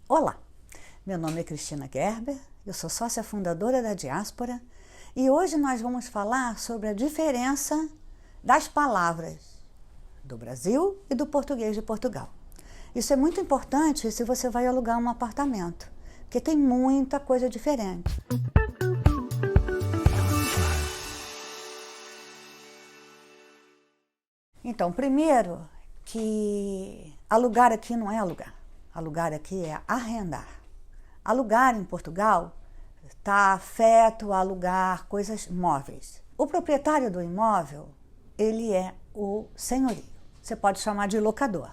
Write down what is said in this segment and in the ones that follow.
Olá, meu nome é Cristina Gerber, eu sou sócia fundadora da Diáspora e hoje nós vamos falar sobre a diferença das palavras do Brasil e do português de Portugal. Isso é muito importante se você vai alugar um apartamento, porque tem muita coisa diferente. Então, primeiro, que alugar aqui não é alugar. Alugar aqui é arrendar. Alugar em Portugal está afeto a alugar coisas móveis. O proprietário do imóvel, ele é o senhorio. Você pode chamar de locador,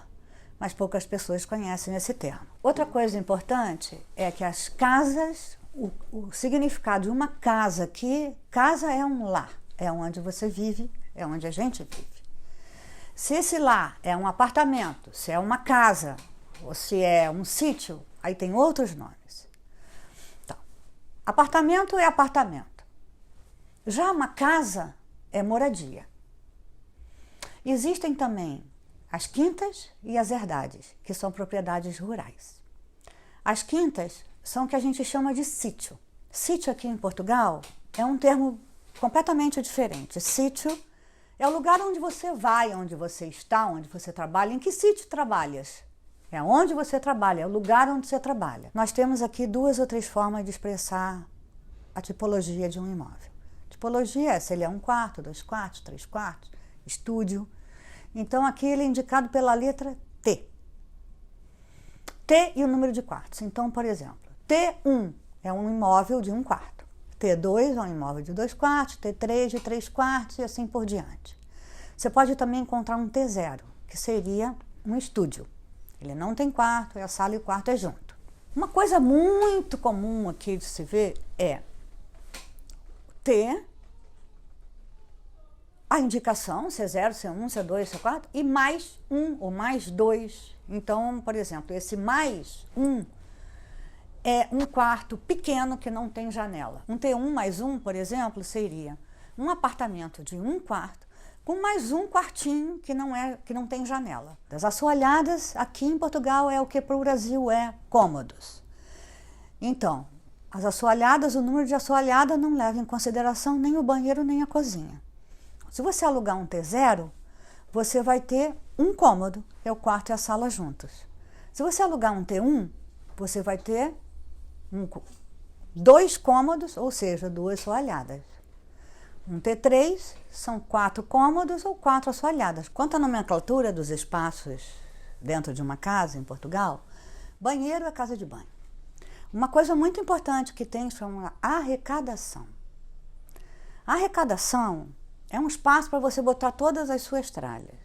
mas poucas pessoas conhecem esse termo. Outra coisa importante é que as casas, o significado de uma casa aqui, casa é um lar, é onde você vive, é onde a gente vive. Se esse lar é um apartamento, se é uma casa, ou se é um sítio, aí tem outros nomes. Então, apartamento é apartamento. Já uma casa é moradia. Existem também as quintas e as herdades, que são propriedades rurais. As quintas são o que a gente chama de sítio. Sítio aqui em Portugal é um termo completamente diferente. Sítio é o lugar onde você vai, onde você está, onde você trabalha. Em que sítio trabalhas? É onde você trabalha, é o lugar onde você trabalha. Nós temos aqui 2 ou 3 formas de expressar a tipologia de um imóvel. Tipologia é se ele é 1 quarto, 2 quartos, 3 quartos, estúdio. Então aqui ele é indicado pela letra T. T e o número de quartos. Então, por exemplo, T1 é um imóvel de 1 quarto. T2 é um imóvel de 2 quartos, T3 de 3 quartos e assim por diante. Você pode também encontrar um T0, que seria um estúdio. Ele não tem quarto, a sala e o quarto é junto. Uma coisa muito comum aqui de se ver é T, a indicação, C0, C1, C2, C4, e mais 1 ou mais 2. Então, por exemplo, esse mais 1 é um quarto pequeno que não tem janela. Um T1 mais 1, por exemplo, seria um apartamento de 1 quarto com mais um quartinho que não tem janela. As assoalhadas aqui em Portugal é o que para o Brasil é cômodos. Então, as assoalhadas, o número de assoalhada não leva em consideração nem o banheiro nem a cozinha. Se você alugar um T0, você vai ter um cômodo, é o quarto e a sala juntos. Se você alugar um T1, você vai ter 2 cômodos, ou seja, 2 assoalhadas. Um T3 são 4 cômodos ou 4 assoalhadas. Quanto à nomenclatura dos espaços dentro de uma casa em Portugal, banheiro é casa de banho. Uma coisa muito importante que tem chama arrecadação. A arrecadação é um espaço para você botar todas as suas tralhas,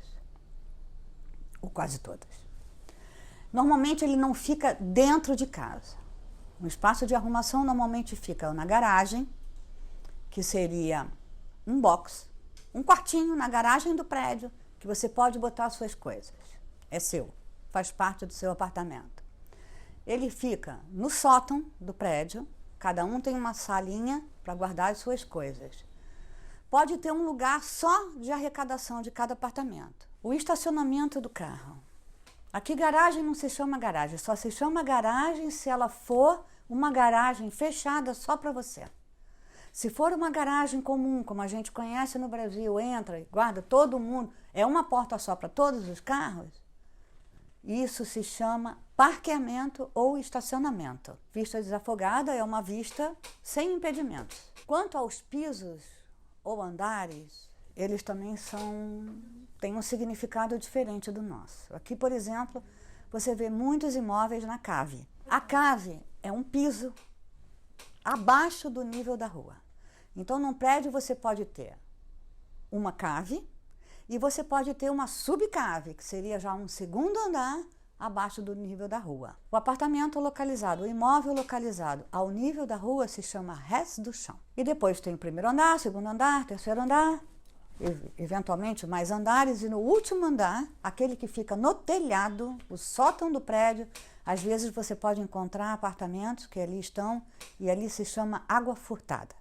ou quase todas. Normalmente ele não fica dentro de casa. O espaço de arrumação normalmente fica na garagem, que seria um box, um quartinho na garagem do prédio, que você pode botar as suas coisas. É seu, faz parte do seu apartamento. Ele fica no sótão do prédio, cada um tem uma salinha para guardar as suas coisas. Pode ter um lugar só de arrecadação de cada apartamento. O estacionamento do carro. Aqui garagem não se chama garagem, só se chama garagem se ela for uma garagem fechada só para você. Se for uma garagem comum, como a gente conhece no Brasil, entra e guarda todo mundo, é uma porta só para todos os carros, isso se chama parqueamento ou estacionamento. Vista desafogada é uma vista sem impedimentos. Quanto aos pisos ou andares, eles também têm um significado diferente do nosso. Aqui, por exemplo, você vê muitos imóveis na cave. A cave é um piso abaixo do nível da rua. Então, num prédio você pode ter uma cave e você pode ter uma subcave, que seria já um segundo andar abaixo do nível da rua. O apartamento localizado, o imóvel localizado ao nível da rua se chama res do chão. E depois tem o primeiro andar, segundo andar, terceiro andar, eventualmente mais andares, e no último andar, aquele que fica no telhado, o sótão do prédio, às vezes você pode encontrar apartamentos que ali estão e ali se chama água furtada.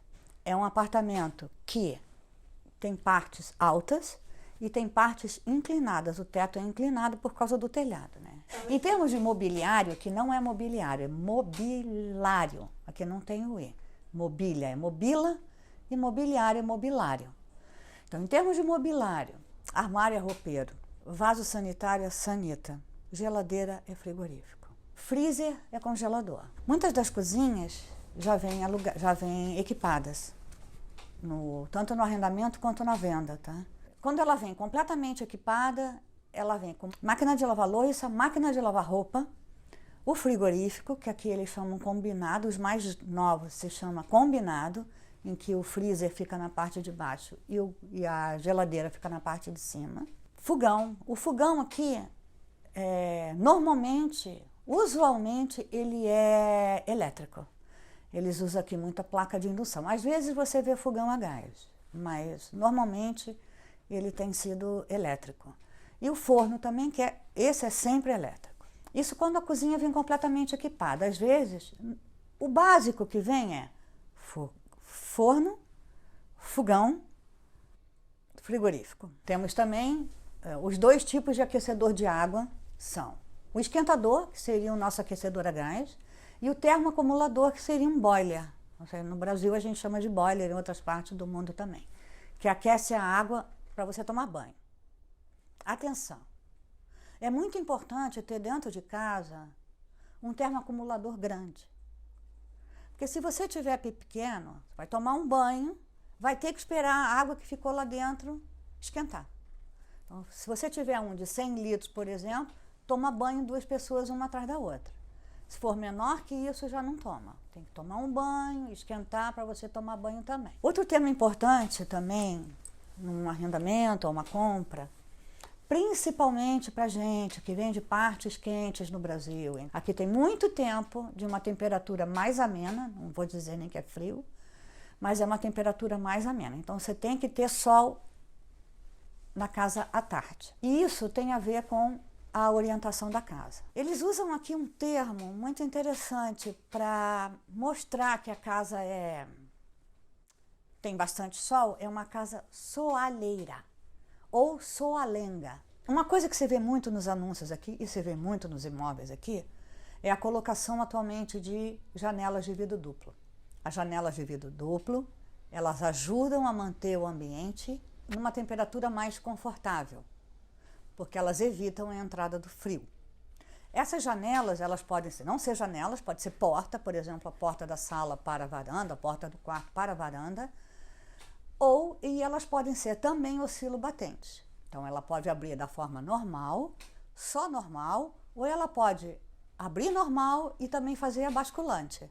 É um apartamento que tem partes altas e tem partes inclinadas. O teto é inclinado por causa do telhado, né? Em termos de mobiliário, que não é mobiliário, é mobilário. Aqui não tem o E. Mobília é mobila e mobiliário é mobilário. Então, em termos de mobiliário, armário é roupeiro, vaso sanitário é sanita, geladeira é frigorífico, freezer é congelador. Muitas das cozinhas já vêm equipadas, tanto no arrendamento quanto na venda, tá? Quando ela vem completamente equipada, ela vem com máquina de lavar louça, máquina de lavar roupa, o frigorífico, que aqui eles chamam combinado, os mais novos se chama combinado, em que o freezer fica na parte de baixo e a geladeira fica na parte de cima. Fogão. O fogão aqui, usualmente, ele é elétrico. Eles usam aqui muita placa de indução. Às vezes você vê fogão a gás, mas normalmente ele tem sido elétrico. E o forno também, esse é sempre elétrico. Isso quando a cozinha vem completamente equipada. Às vezes, o básico que vem é forno, fogão, frigorífico. Temos também os dois tipos de aquecedor de água, são o esquentador, que seria o nosso aquecedor a gás, e o termoacumulador, que seria um boiler. Ou seja, no Brasil a gente chama de boiler, em outras partes do mundo também, que aquece a água para você tomar banho. Atenção, é muito importante ter dentro de casa um termoacumulador grande. Porque se você tiver pequeno, você vai tomar um banho, vai ter que esperar a água que ficou lá dentro esquentar. Então, se você tiver um de 100 litros, por exemplo, toma banho 2 pessoas uma atrás da outra. Se for menor que isso, já não toma. Tem que tomar um banho, esquentar para você tomar banho também. Outro tema importante também, num arrendamento ou uma compra, principalmente para gente que vem de partes quentes no Brasil. Aqui tem muito tempo de uma temperatura mais amena, não vou dizer nem que é frio, mas é uma temperatura mais amena. Então você tem que ter sol na casa à tarde. E isso tem a ver com a orientação da casa. Eles usam aqui um termo muito interessante para mostrar que a casa tem bastante sol, é uma casa soalheira ou soalenga. Uma coisa que você vê muito nos anúncios aqui, e você vê muito nos imóveis aqui, é a colocação atualmente de janelas de vidro duplo. As janelas de vidro duplo, elas ajudam a manter o ambiente numa temperatura mais confortável, porque elas evitam a entrada do frio. Essas janelas, elas podem não ser janelas, pode ser porta, por exemplo, a porta da sala para a varanda, a porta do quarto para a varanda, e elas podem ser também oscilo-batentes. Então, ela pode abrir da forma normal, só normal, ou ela pode abrir normal e também fazer a basculante.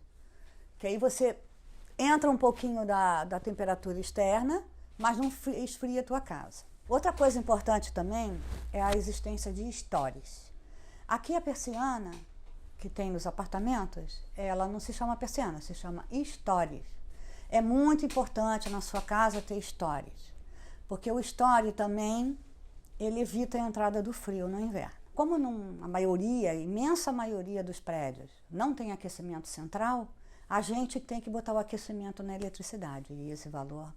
Que aí você entra um pouquinho da temperatura externa, mas não esfria a tua casa. Outra coisa importante também é a existência de estores. Aqui a persiana, que tem nos apartamentos, ela não se chama persiana, se chama estores. É muito importante na sua casa ter estores, porque o estore também, ele evita a entrada do frio no inverno. Como a imensa maioria dos prédios não tem aquecimento central, a gente tem que botar o aquecimento na eletricidade e esse valor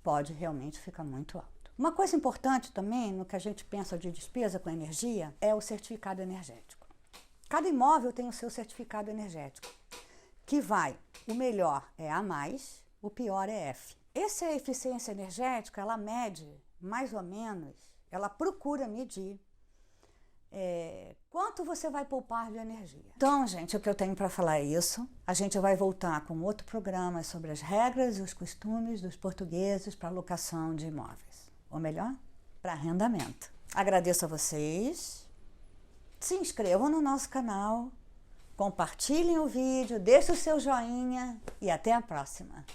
pode realmente ficar muito alto. Uma coisa importante também no que a gente pensa de despesa com energia é o certificado energético. Cada imóvel tem o seu certificado energético, que o melhor é A+, o pior é F. Essa eficiência energética, ela mede mais ou menos, ela procura medir quanto você vai poupar de energia. Então, gente, o que eu tenho para falar é isso. A gente vai voltar com outro programa sobre as regras e os costumes dos portugueses para locação de imóveis. Ou melhor, para arrendamento. Agradeço a vocês. Se inscrevam no nosso canal, compartilhem o vídeo, deixem o seu joinha e até a próxima.